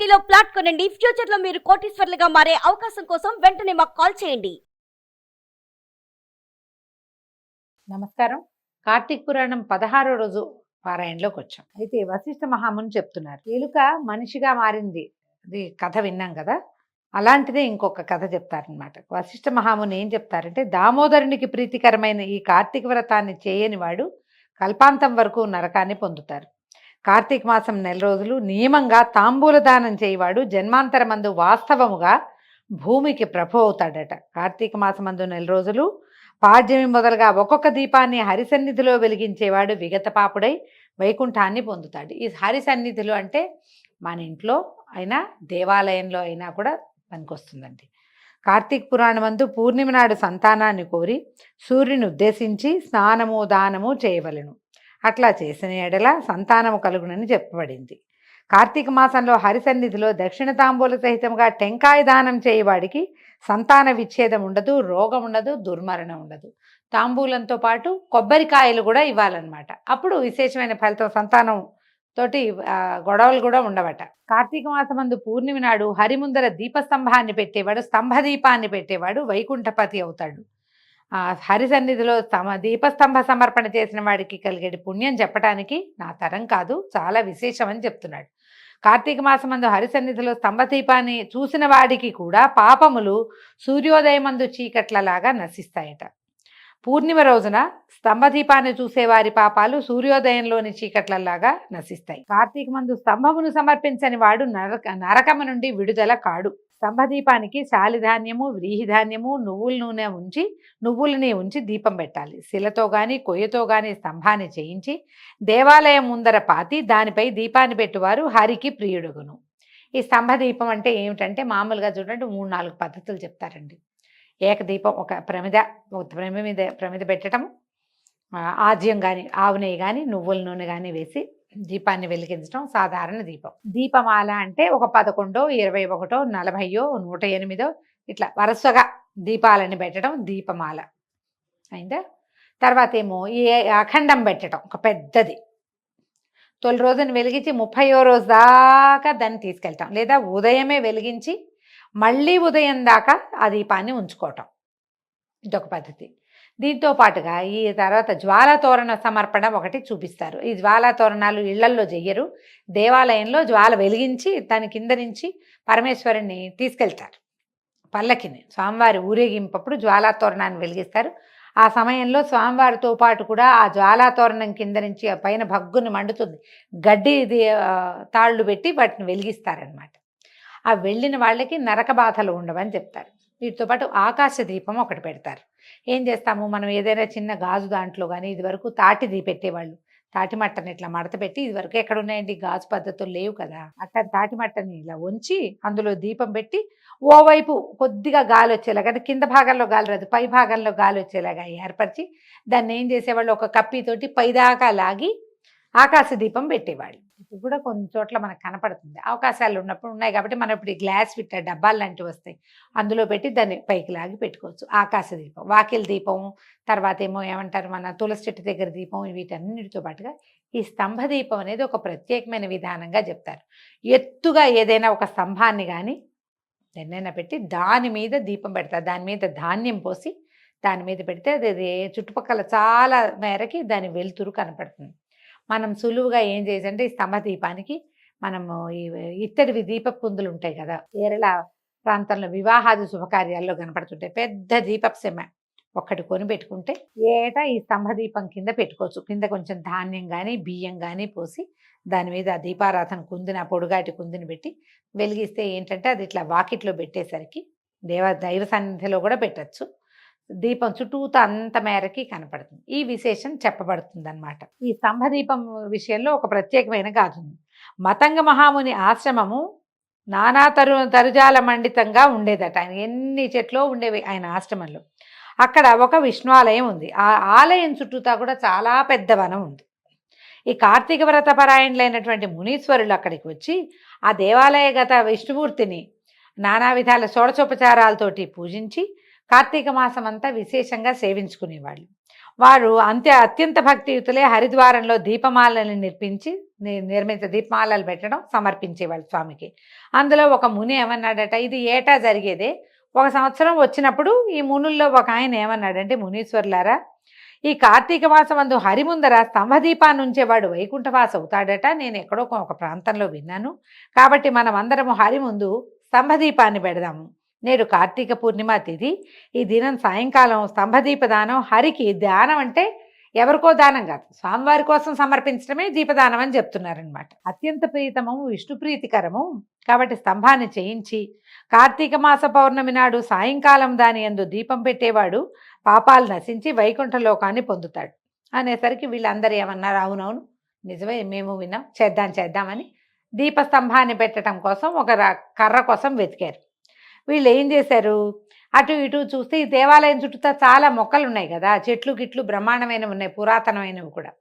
సిటీలో ప్లాట్ కొనండి. ఫ్యూచర్ లో మీరు కోటీశ్వర్లుగా మారే అవకాశం కోసం వెంటనే మాకు కాల్ చేయండి. నమస్కారం. కార్తీక పురాణం 16వ రోజు పారాయణలోకి వచ్చాం. అయితే వశిష్ఠ మహాముని చెప్తున్నారు, ఎలుక మనిషిగా మారింది. అది కథ విన్నాం కదా, అలాంటిదే ఇంకొక కథ చెప్తారనమాట. వశిష్ఠ మహాముని ఏం చెప్తారంటే, దామోదరునికి ప్రీతికరమైన ఈ కార్తీక వ్రతాన్ని చేయని వాడు కల్పాంతం వరకు నరకాన్ని పొందుతారు. కార్తీక మాసం 4 రోజులు నియమంగా తాంబూల దానం చేయవాడు జన్మాంతరమందు వాస్తవముగా భూమికి ప్రభు అవుతాడట. కార్తీక మాసమందు 4 రోజులు పాడ్యమి మొదలుగా ఒక్కొక్క దీపాన్ని హరిసన్నిధిలో వెలిగించేవాడు విగత పాపుడై వైకుంఠాన్ని పొందుతాడు. ఈ హరిసన్నిధిలో అంటే మన ఇంట్లో అయినా దేవాలయంలో అయినా కూడా పనికొస్తుందండి. కార్తీక పురాణమందు పూర్ణిమ నాడు సంతానాన్ని కోరి సూర్యుని ఉద్దేశించి స్నానము దానము చేయవలెను. అట్లా చేసిన ఎడల సంతానము కలుగునని చెప్పబడింది. కార్తీక మాసంలో హరిసన్నిధిలో దక్షిణ తాంబూల సహితంగా టెంకాయ దానం చేయవాడికి సంతాన విచ్ఛేదం ఉండదు, రోగం ఉండదు, దుర్మరణం ఉండదు. తాంబూలంతో పాటు కొబ్బరికాయలు కూడా ఇవ్వాలన్నమాట. అప్పుడు విశేషమైన ఫలితం, సంతానం తోటి గొడవలు కూడా ఉండవట. కార్తీక మాసమందు పూర్ణిమ నాడు హరిముందర దీపస్తంభాన్ని పెట్టేవాడు, స్తంభ దీపాన్ని పెట్టేవాడు వైకుంఠపతి అవుతాడు. హరి సన్నిధిలో దీపస్తంభ సమర్పణ చేసిన వాడికి కలిగే పుణ్యం చెప్పడానికి నా తరం కాదు, చాలా విశేషమని చెప్తున్నాడు. కార్తీక మాసమందు హరి సన్నిధిలో స్తంభ దీపాన్ని చూసిన వాడికి కూడా పాపములు సూర్యోదయమందు చీకట్లలాగా నశిస్తాయట. పూర్ణిమ రోజున స్తంభదీపాన్ని చూసేవారి పాపాలు సూర్యోదయంలోని చీకట్లలాగా నశిస్తాయి. కార్తీక మందు స్తంభమును సమర్పించని వాడు నరకము నుండి విడుదల కాడు. స్తంభదీపానికి శాలిధాన్యము, వ్రీహిధాన్యము, నువ్వులని ఉంచి దీపం పెట్టాలి. శిలతో గాని కొయ్యతో గాని స్తంభాన్ని చేయించి దేవాలయం ముందర పాతి దానిపై దీపాన్ని పెట్టువారు హరికి ప్రియుడుగును. ఈ స్తంభదీపం అంటే ఏమిటంటే, మామూలుగా చూడండి 3-4 పద్ధతులు చెప్తారండి. ఏకదీపం, ఒక ప్రమిద పెట్టడం, ఆజ్యం కానీ ఆవు నెయ్యి కానీ నువ్వుల నూనె కానీ వేసి దీపాన్ని వెలిగించడం సాధారణ దీపం. దీపమాల అంటే ఒక 11, 21, 40, 108 ఇట్లా వరుసగా దీపాలని పెట్టడం దీపమాల అయిందా. తర్వాత ఏమో ఈ అఖండం పెట్టడం, ఒక పెద్దది. తొలి రోజున వెలిగించి 30వ రోజు దాకా దాన్ని తీసుకెళ్తాం, లేదా ఉదయమే వెలిగించి మళ్ళీ ఉదయం దాకా ఆ దీపాన్ని ఉంచుకోవటం, ఇదొక పద్ధతి. దీంతో పాటుగా ఈ తర్వాత జ్వాలాతోరణ సమర్పణ ఒకటి చూపిస్తారు. ఈ జ్వాలాతోరణాలు ఇళ్లల్లో చెయ్యరు, దేవాలయంలో జ్వాల వెలిగించి దాని కింద నుంచి పరమేశ్వరుని తీసుకెళ్తారు. పల్లకిని స్వామివారి ఊరేగింపప్పుడు జ్వాలాతోరణాన్ని వెలిగిస్తారు. ఆ సమయంలో స్వామివారితో పాటు కూడా ఆ జ్వాలాతోరణం కింద నుంచి పైన భగ్గుని మండుతుంది, గడ్డి తాళ్ళు పెట్టి వాటిని వెలిగిస్తారనమాట. ఆ వెళ్ళిన వాళ్ళకి నరక బాధలు ఉండవని చెప్తారు. వీటితో పాటు ఆకాశ దీపం ఒకటి పెడతారు. ఏం చేస్తాము మనం, ఏదైనా చిన్న గాజు దాంట్లో కానీ, ఇది వరకు తాటిది పెట్టేవాళ్ళు, తాటి మట్టని ఇట్లా మడత పెట్టి, ఇది వరకు ఎక్కడ ఉన్నాయండి, గాజు పద్ధతులు లేవు కదా, అట్లా తాటి మట్టని ఇలా ఉంచి అందులో దీపం పెట్టి ఓవైపు కొద్దిగా గాలి వచ్చేలాగా, అంటే కింద భాగంలో గాలి రాదు, పై భాగంలో గాలి వచ్చేలాగా ఏర్పరిచి దాన్ని ఏం చేసేవాళ్ళు, ఒక కప్పితోటి పైదాకా లాగి ఆకాశ దీపం పెట్టేవాళ్ళు. ఇప్పుడు కూడా కొన్ని చోట్ల మనకు కనపడుతుంది, అవకాశాలు ఉన్నప్పుడు ఉన్నాయి కాబట్టి. మనం ఇప్పుడు ఈ గ్లాస్ ఫిట్ డబ్బాలు లాంటివి వస్తాయి, అందులో పెట్టి దాన్ని పైకి లాగి పెట్టుకోవచ్చు. ఆకాశ దీపం, వాకిల్ దీపం, తర్వాత ఏమో ఏమంటారు మన తులసి చెట్టు దగ్గర దీపం, వీటన్నిటితో పాటుగా ఈ స్తంభ దీపం అనేది ఒక ప్రత్యేకమైన విధానంగా చెప్తారు. ఎత్తుగా ఏదైనా ఒక స్తంభాన్ని కానీ ఎన్నైనా పెట్టి దాని మీద దీపం పెడతారు, దాని మీద ధాన్యం పోసి దాని మీద పెడితే అది చుట్టుపక్కల చాలా మేరకి దాని వెలుతురు కనపడుతుంది. మనం సులువుగా ఏం చేసంటే, ఈ స్తంభ దీపానికి మనము ఈ ఇత్తడివి దీప కుందులు ఉంటాయి కదా, కేరళ ప్రాంతంలో వివాహాది శుభకార్యాల్లో కనపడుతుంటాయి, పెద్ద దీపపు సెమ ఒక్కటి కొని పెట్టుకుంటే ఏటా ఈ స్తంభ దీపం కింద పెట్టుకోవచ్చు. కింద కొంచెం ధాన్యం కానీ బియ్యం కానీ పోసి దాని మీద ఆ దీపారాధన కుందిని, ఆ పొడుగాటి కుందిని పెట్టి వెలిగిస్తే ఏంటంటే, అది ఇట్లా వాకిట్లో పెట్టేసరికి దైవ సన్నిధిలో కూడా పెట్టచ్చు, దీపం చుట్టూతో అంత మేరకి కనపడుతుంది. ఈ విశేషం చెప్పబడుతుంది అనమాట. ఈ స్తంభదీపం విషయంలో ఒక ప్రత్యేకమైన గాథ ఉంది. మతంగ మహాముని ఆశ్రమము నానా తరుజాల మండితంగా ఉండేదట. ఆయన ఎన్ని చెట్లు ఉండేవి ఆయన ఆశ్రమంలో. అక్కడ ఒక విష్ణు ఆలయం ఉంది. ఆ ఆలయం చుట్టూతా కూడా చాలా పెద్ద వనం ఉంది. ఈ కార్తీక వ్రత పరాయణులైనటువంటి మునీశ్వరులు అక్కడికి వచ్చి ఆ దేవాలయగత విష్ణుమూర్తిని నానా విధాల షోడశోపచారాలతోటి పూజించి కార్తీక మాసం అంతా విశేషంగా సేవించుకునేవాళ్ళు. వారు అత్యంత భక్తియుతులే హరిద్వారంలో దీపమాలని నిర్మించి నిర్మించే దీపమాలలు పెట్టడం, సమర్పించేవాళ్ళు స్వామికి. అందులో ఒక ముని ఏమన్నాడట, ఇది ఏటా జరిగేదే. ఒక సంవత్సరం వచ్చినప్పుడు ఈ మునుల్లో ఒక ఆయన ఏమన్నాడంటే, మునీశ్వర్లారా, ఈ కార్తీక మాసమందు హరి ముందర స్తంభదీపాన్ని ఉంచేవాడు వైకుంఠవాస అవుతాడట. నేను ఎక్కడో ఒక ప్రాంతంలో విన్నాను. కాబట్టి మనం అందరము హరి ముందు స్తంభదీపాన్ని పెడదాము. నేడు కార్తీక పూర్ణిమ తిథి. ఈ దినం సాయంకాలం స్తంభదీప దానం. హరికి దానం అంటే ఎవరికో దానం కాదు, స్వామివారి కోసం సమర్పించడమే దీపదానం అని చెప్తున్నారనమాట. అత్యంత ప్రీతము, విష్ణు ప్రీతికరము. కాబట్టి స్తంభాన్ని చేయించి కార్తీక మాస పౌర్ణమి నాడు సాయంకాలం దాని యందు దీపం పెట్టేవాడు పాపాలు నశించి వైకుంఠ లోకాన్ని పొందుతాడు అనేసరికి వీళ్ళందరూ ఏమన్నారు, అవునవును నిజమే, మేము విన్నాం, చేద్దామని దీపస్తంభాన్ని పెట్టడం కోసం ఒక కర్ర కోసం వెతికారు. వీళ్ళు ఏం చేశారు, అటు ఇటు చూస్తే ఈ దేవాలయం చుట్టూ చాలా మొక్కలు ఉన్నాయి కదా, చెట్లు గిట్లు బ్రహ్మాండమైనవి ఉన్నాయి, పురాతనమైనవి కూడా.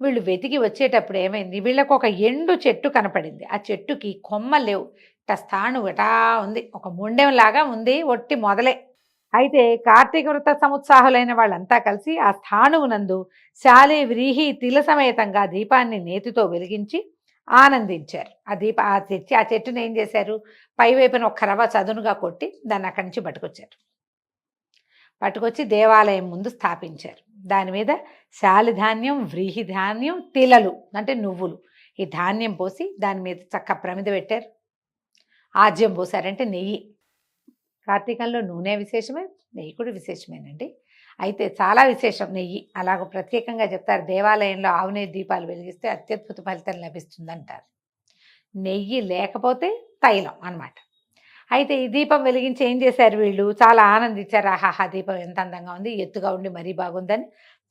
వీళ్ళు వెతికి వచ్చేటప్పుడు ఏమైంది, వీళ్ళకు ఒక ఎండు చెట్టు కనపడింది. ఆ చెట్టుకి కొమ్మలు లేవు, ఇట్లా స్థాణు ఇటా ఉంది, ఒక మొండెంలాగా ఉంది, ఒట్టి మొదలే. అయితే కార్తీక వృత సముత్సాహులైన వాళ్ళంతా కలిసి ఆ స్థాణువునందు శాలి వ్రీహి తిల సమేతంగా దీపాన్ని నేతితో వెలిగించి ఆనందించారు. ఆ చెట్టుని ఏం చేశారు, పైవైపున ఒక రవ్వ చదునుగా కొట్టి దాన్ని అక్కడి నుంచి పట్టుకొచ్చి దేవాలయం ముందు స్థాపించారు. దాని మీద శాలిధాన్యం, వ్రీహి ధాన్యం, తిలలు అంటే నువ్వులు, ఈ ధాన్యం పోసి దాని మీద చక్క ప్రమిద పెట్టారు. ఆజ్యం పోసారంటే నెయ్యి. కార్తీకంలో నూనె విశేషమే, నెయ్యి కూడా విశేషమేనండి. అయితే చాలా విశేషం నెయ్యి. అలాగ ప్రత్యేకంగా చెప్తారు, దేవాలయంలో ఆవు నెయ్యి దీపాలు వెలిగిస్తే అత్యద్భుత ఫలితం లభిస్తుందంటారు. నెయ్యి లేకపోతే తైలం అన్నమాట. అయితే ఈ దీపం వెలిగించి ఏం చేశారు, వీళ్ళు చాలా ఆనందించారు. ఆహాహా, దీపం ఎంత అందంగా ఉంది, ఎత్తుగా ఉండి మరీ బాగుందని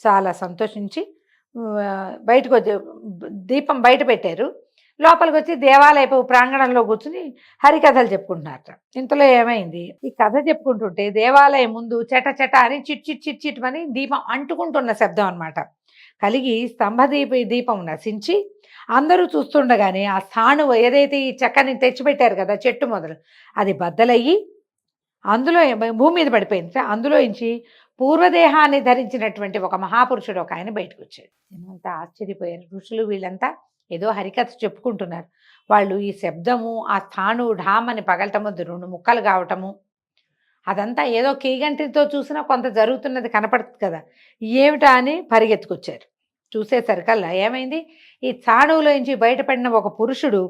చాలా సంతోషించి బయటకు వచ్చి దీపం బయట పెట్టారు. లోపలికి వచ్చి దేవాలయపు ప్రాంగణంలో కూర్చుని హరికథలు చెప్పుకుంటున్నారు. ఇంతలో ఏమైంది, ఈ కథ చెప్పుకుంటుంటే దేవాలయం ముందు చెట చెట అని చిట్ అని దీపం అంటుకుంటున్న శబ్దం అన్నమాట కలిగి దీపం నశించి అందరూ చూస్తుండగానే ఆ స్థాణువు ఏదైతే ఈ చెక్కని తెచ్చిపెట్టారు కదా, చెట్టు మొదలు, అది బద్దలయ్యి అందులో భూమి మీద పడిపోయింది. అందులో నుంచి పూర్వదేహాన్ని ధరించినటువంటి ఒక మహాపురుషుడు ఒక ఆయన బయటకు వచ్చాడు. ఏమంతా ఆశ్చర్యపోయారు ఋషులు. వీళ్ళంతా ఏదో హరికథ చెప్పుకుంటున్నారు. వాళ్ళు ఈ శబ్దము, ఆ స్థాణు ఢామని పగలటము, 2 ముక్కలు కావటము, అదంతా ఏదో కీగంటితో చూసినా కొంత జరుగుతున్నది కనపడుతుంది కదా, ఏమిటా అని పరిగెత్తుకొచ్చారు. చూసేసరికల్లా ఏమైంది, ఈ స్థాణువులోంచి బయటపడిన ఒక పురుషుడు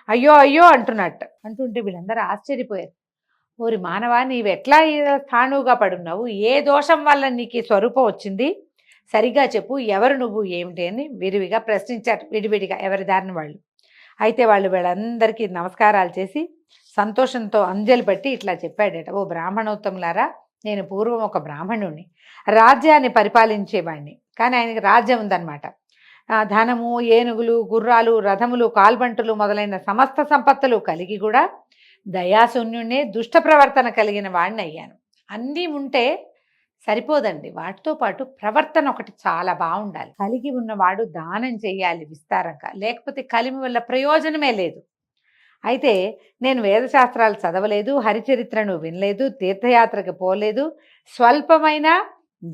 అయ్యో అయ్యో అంటుంటే వీళ్ళందరూ ఆశ్చర్యపోయారు. ఓరి మానవా, నీవెట్లా స్థాణువుగా పడున్నావు, ఏ దోషం వల్ల నీకు ఈ స్వరూపం వచ్చింది, సరిగా చెప్పు, ఎవరు నువ్వు ఏమిటి అని విరివిగా ప్రశ్నించారు, విడివిడిగా ఎవరి దారిని వాళ్ళు. అయితే వీళ్ళందరికీ నమస్కారాలు చేసి సంతోషంతో అంజలి పట్టి ఇట్లా చెప్పాడట, ఓ బ్రాహ్మణోత్తములారా, నేను పూర్వం ఒక బ్రాహ్మణుడిని, రాజ్యాన్ని పరిపాలించేవాడిని. కానీ ఆయనకి రాజ్యం ఉందన్నమాట. ధనము, ఏనుగులు, గుర్రాలు, రథములు, కాల్బంటులు మొదలైన సమస్త సంపత్తులు కలిగి కూడా దయాశూన్యుణ్ణే, దుష్ట ప్రవర్తన కలిగిన వాడిని అయ్యాను. అన్నీ ఉంటే సరిపోదండి, వాటితో పాటు ప్రవర్తన ఒకటి చాలా బాగుండాలి. కలిగి ఉన్నవాడు దానం చేయాలి విస్తారంగా, లేకపోతే కలిమి వల్ల ప్రయోజనమే లేదు. అయితే నేను వేదశాస్త్రాలు చదవలేదు, హరిచరిత్రను వినలేదు, తీర్థయాత్రకు పోలేదు, స్వల్పమైన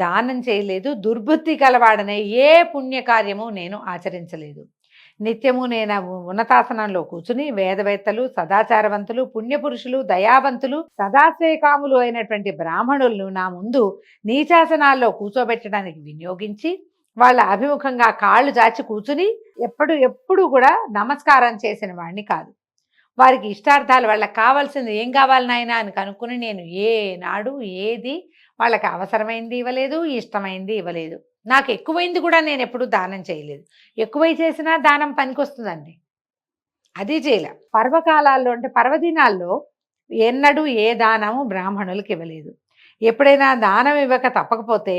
దానం చేయలేదు, దుర్బుద్ధి కలవాడనే ఏ పుణ్యకార్యము నేను ఆచరించలేదు. నిత్యము నేను ఉన్నతాసనంలో కూర్చుని వేదవేత్తలు, సదాచారవంతులు, పుణ్యపురుషులు, దయావంతులు, సదాశ్రయకాములు అయినటువంటి బ్రాహ్మణులను నా ముందు నీచాసనాల్లో కూర్చోబెట్టడానికి వినియోగించి వాళ్ళ అభిముఖంగా కాళ్ళు చాచి కూర్చుని ఎప్పుడు కూడా నమస్కారం చేసిన వాడిని కాదు. వారికి ఇష్టార్థాలు, వాళ్ళకి కావాల్సింది ఏం కావాలి నాయనా అని కనుక్కుని నేను ఏనాడు ఏది వాళ్ళకి అవసరమైంది ఇవ్వలేదు, ఇష్టమైంది ఇవ్వలేదు. నాకు ఎక్కువైంది కూడా నేను ఎప్పుడూ దానం చేయలేదు. ఎక్కువై చేసినా దానం పనికొస్తుందండి, అది చేయలే. పర్వకాలాల్లో అంటే పర్వదినాల్లో ఎన్నడూ ఏ దానము బ్రాహ్మణులకు ఇవ్వలేదు. ఎప్పుడైనా దానం ఇవ్వక తప్పకపోతే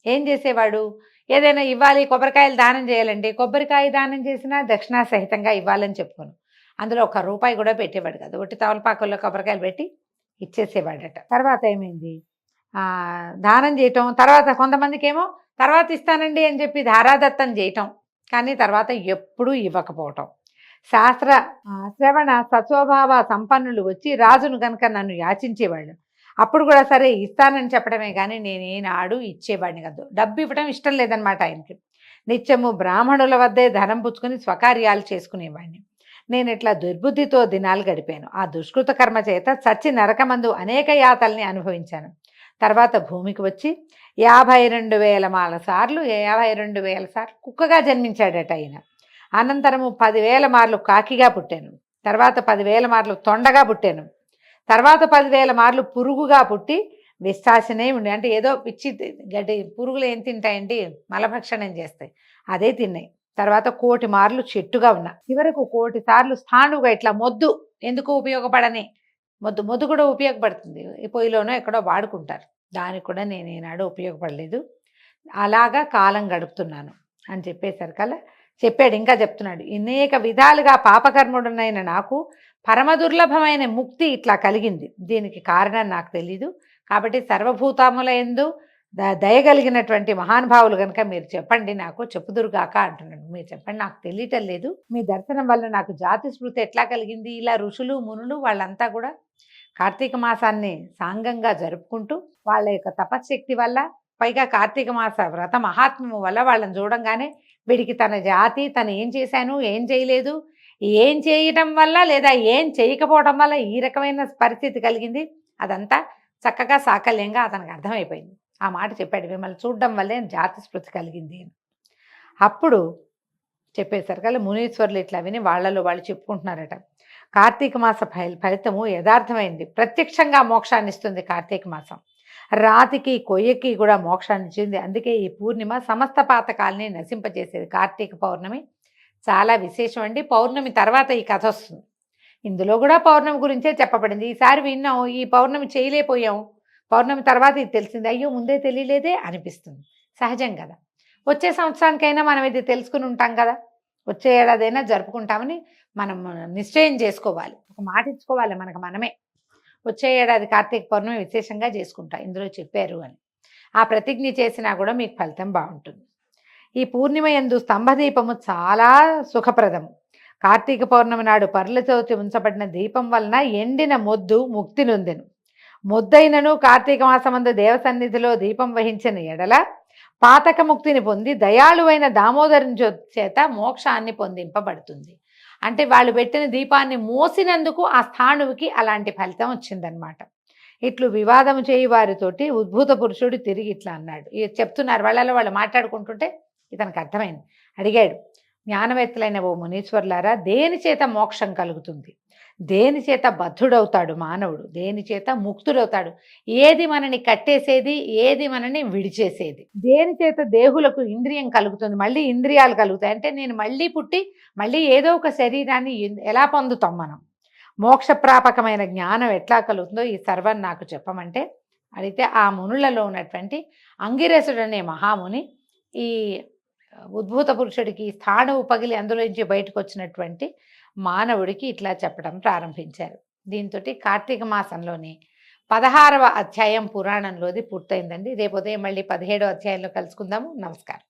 ఏం చేసేవాడు, ఏదైనా ఇవ్వాలి, కొబ్బరికాయలు దానం చేయాలండి, కొబ్బరికాయ దానం చేసినా దక్షిణా సహితంగా ఇవ్వాలని చెప్పుకోను. అందులో 1 రూపాయి కూడా పెట్టేవాడు కదా, ఒట్టి తవలపాకుల్లో కొబ్బరికాయలు పెట్టి ఇచ్చేసేవాడట. తర్వాత ఏమైంది, దానం చేయటం, తర్వాత కొంతమందికి ఏమో తర్వాత ఇస్తానండి అని చెప్పి ధారాదత్తం చేయటం, కానీ తర్వాత ఎప్పుడూ ఇవ్వకపోవటం. శాస్త్ర శ్రవణ సత్వభావ సంపన్నులు వచ్చి రాజును కనుక నన్ను యాచించేవాళ్ళు, అప్పుడు కూడా సరే ఇస్తానని చెప్పడమే కానీ నేనేనాడు ఇచ్చేవాడిని కాదు. డబ్బు ఇవ్వడం ఇష్టం లేదనమాట ఆయనకి. నిత్యము బ్రాహ్మణుల వద్దే ధనం పుచ్చుకుని స్వకార్యాలు చేసుకునేవాడిని. నేను ఇట్లా దుర్బుద్ధితో దినాలు గడిపాను. ఆ దుష్కృత కర్మ చేత చచ్చి నరకమందు అనేక యాతల్ని అనుభవించాను. తర్వాత భూమికి వచ్చి 52,000 సార్లు 52,000 సార్లు కుక్కగా జన్మించాడట ఆయన. అనంతరము 10,000 మార్లు కాకిగా పుట్టాను. తర్వాత 10,000 మార్లు తొండగా పుట్టాను. తర్వాత 10,000 మార్లు పురుగుగా పుట్టి విశ్వాసనే ఉండి, అంటే ఏదో పిచ్చి గడ్డి పురుగులు ఏం తింటాయండి, మలభక్షణం చేస్తాయి, అదే తిన్నాయి. తర్వాత 1,000,000 మార్లు చెట్టుగా ఉన్నా. చివరకు 1,000,000 సార్లు స్థాణువుగా, ఇట్లా మొద్దు ఎందుకు ఉపయోగపడని మొద్దు కూడా ఉపయోగపడుతుంది, ఈ పొయ్యిలోనో ఎక్కడో వాడుకుంటారు, దానికి కూడా నేను ఈనాడు ఉపయోగపడలేదు, అలాగా కాలం గడుపుతున్నాను అని చెప్పేసరికల్లా చెప్పాడు. ఇంకా చెప్తున్నాడు, అనేక విధాలుగా పాపకర్ముడునైన నాకు పరమ దుర్లభమైన ముక్తి ఇట్లా కలిగింది. దీనికి కారణం నాకు తెలీదు. కాబట్టి సర్వభూతముల యందు దయగలిగినటువంటి మహానుభావులు కనుక మీరు చెప్పండి, నాకు చెప్పుదురుగాక అంటున్నాడు. మీరు చెప్పండి, నాకు తెలియటం లేదు. మీ దర్శనం వల్ల నాకు జాతి స్మృతి ఎట్లా కలిగింది. ఇలా ఋషులు మునులు వాళ్ళంతా కూడా కార్తీక మాసాన్ని సాంగంగా జరుపుకుంటూ వాళ్ళ యొక్క తపశ్శక్తి వల్ల, పైగా కార్తీక మాస వ్రత మహాత్మ్యము వల్ల వాళ్ళని చూడంగానే వీడికి తన జాతి, తను ఏం చేశాను ఏం చేయలేదు, ఏం చేయటం వల్ల లేదా ఏం చేయకపోవడం వల్ల ఈ రకమైన పరిస్థితి కలిగింది, అదంతా చక్కగా సాకల్యంగా అతనికి అర్థమైపోయింది. ఆ మాట చెప్పాడు, మిమ్మల్ని చూడడం వల్లే జాతి స్మృతి కలిగింది అని. అప్పుడు చెప్పేసరికల్లా మునీశ్వరులు ఇట్లా విని వాళ్ళలో వాళ్ళు చెప్పుకుంటున్నారట, కార్తీక మాస ఫలితము యథార్థమైంది, ప్రత్యక్షంగా మోక్షాన్ని ఇస్తుంది కార్తీక మాసం. రాతికి కొయ్యకి కూడా మోక్షాన్ని ఇచ్చింది. అందుకే ఈ పూర్ణిమ సమస్త పాతకాలని నశింపజేసేది. కార్తీక పౌర్ణమి చాలా విశేషం అండి. పౌర్ణమి తర్వాత ఈ కథ వస్తుంది. ఇందులో కూడా పౌర్ణమి గురించే చెప్పబడింది. ఈసారి విన్నాం, ఈ పౌర్ణమి చేయలేకపోయాం, పౌర్ణమి తర్వాత ఇది తెలిసింది, అయ్యో ముందే తెలియలేదే అనిపిస్తుంది. సహజం కదా. వచ్చే సంవత్సరానికైనా మనం ఇది తెలుసుకుని ఉంటాం కదా, వచ్చే ఏడాదైనా జరుపుకుంటామని మనం నిశ్చయం చేసుకోవాలి, ఒక మాట ఇచ్చుకోవాలి మనకు మనమే. వచ్చే ఏడాది కార్తీక పౌర్ణమి విశేషంగా చేసుకుంటా ఇందులో చెప్పారు అని ఆ ప్రతిజ్ఞ చేసినా కూడా మీకు ఫలితం బాగుంటుంది. ఈ పూర్ణిమ యందు స్తంభదీపము చాలా సుఖప్రదము. కార్తీక పౌర్ణమి నాడు పర్లతోటి ఉంచబడిన దీపం వలన ఎండిన మొద్దు ముక్తి నొందెను. మొద్దైనను కార్తీక మాసమందు దేవసన్నిధిలో దీపం వహించిన ఎడల పాతక ముక్తిని పొంది దయాళువైన దామోదరుని చేత మోక్షాన్ని పొందింపబడుతుంది. అంటే వాళ్ళు పెట్టిన దీపాన్ని మోసినందుకు ఆ స్థాణువుకి అలాంటి ఫలితం వచ్చిందనమాట. ఇట్లు వివాదము చేయి వారితోటి ఉద్భూత పురుషుడు తిరిగి ఇట్లా అన్నాడు. చెప్తున్నారు, వాళ్ళలో వాళ్ళు మాట్లాడుకుంటుంటే ఇతనికి అర్థమైంది. అడిగాడు, జ్ఞానవేత్తలైన ఓ మునీశ్వర్లారా, దేని చేత మోక్షం కలుగుతుంది, దేని చేత బద్ధుడవుతాడు మానవుడు, దేని చేత ముక్తుడవుతాడు, ఏది మనని కట్టేసేది, ఏది మనని విడిచేసేది, దేని చేత దేహులకు ఇంద్రియం కలుగుతుంది, మళ్ళీ ఇంద్రియాలు కలుగుతాయి, అంటే నేను మళ్ళీ పుట్టి మళ్ళీ ఏదో ఒక శరీరాన్ని ఎలా పొందుతాం మనం, మోక్షప్రాపకమైన జ్ఞానం ఎట్లా కలుగుతుందో ఈ సర్వం నాకు చెప్పమంటే అడిగితే ఆ మునులలో ఉన్నటువంటి అంగిరసుడు అనే మహాముని ఈ ఉద్భూత పురుషుడికి స్థాణువు పగిలి అందులోంచి బయటకు వచ్చినటువంటి మానవుడికి ఇట్లా చెప్పడం ప్రారంభించారు. దీంతో కార్తీక మాసంలోని 16వ అధ్యాయం పురాణంలోది పూర్తయిందండి. రేపు ఉదయం మళ్ళీ 17వ అధ్యాయంలో కలుసుకుందాము. నమస్కారం.